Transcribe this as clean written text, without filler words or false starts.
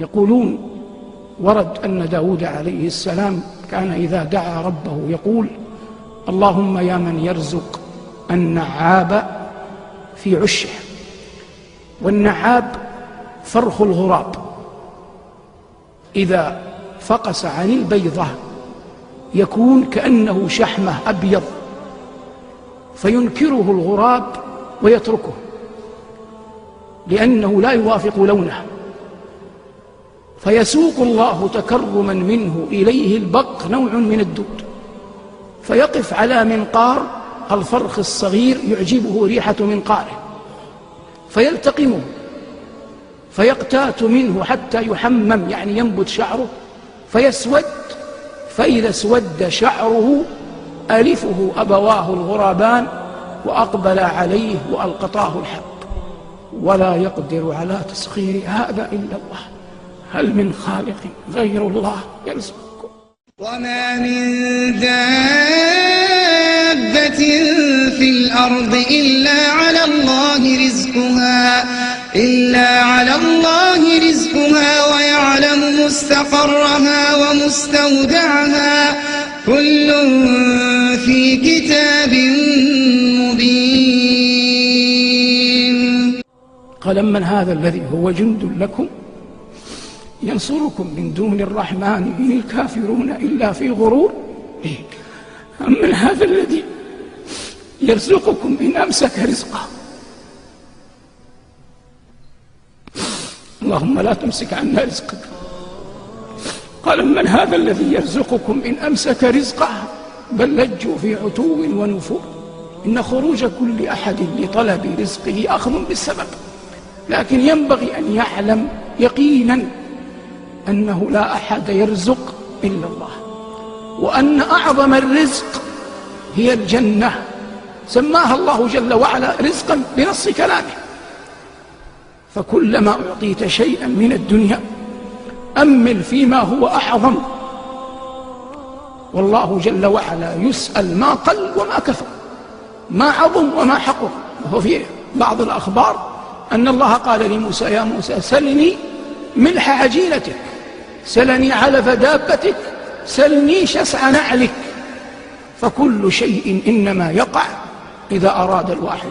يقولون ورد أن داود عليه السلام كان إذا دعا ربه يقول: اللهم يا من يرزق النعاب في عشه. والنعاب فرخ الغراب، إذا فقس عن البيضة يكون كأنه شحمة أبيض، فينكره الغراب ويتركه لأنه لا يوافق لونه، فيسوق الله تكرما منه إليه البق، نوع من الدود، فيقف على منقار الفرخ الصغير يعجبه ريحة منقاره، فيلتقمه فيقتات منه حتى يحمم، يعني ينبت شعره فيسود، فإذا اسود شعره ألفه أبواه الغرابان وأقبل عليه وألقطاه الحب، ولا يقدر على تسخير هذا إلا الله. هل من خالق غير الله يرزقكم؟ وما من دابة في الأرض إلا على الله رزقها ويعلم مستقرها ومستودعها، كل في كتاب مبين. قال: من هذا الذي هو جند لكم ينصركم من دون الرحمن إن الكافرون إلا في غرور. أم من هذا الذي يرزقكم إن أمسك رزقه. اللهم لا تمسك عنا رزقك. قال: من هذا الذي يرزقكم إن أمسك رزقه بل لجوا في عتو ونفور. إن خروج كل أحد لطلب رزقه أخذ بالسبب، لكن ينبغي أن يعلم يقينا أنه لا أحد يرزق إلا الله، وأن أعظم الرزق هي الجنة، سماها الله جل وعلا رزقا بنص كلامه. فكلما أعطيت شيئا من الدنيا أمل فيما هو أعظم، والله جل وعلا يسأل ما قل وما كثر، ما عظم وما حقر. وهو في بعض الأخبار أن الله قال لموسى: يا موسى سلني ملح عجينتك، سلني علف دابتك، سلني شسع نعلك. فكل شيء إنما يقع إذا أراد الواحد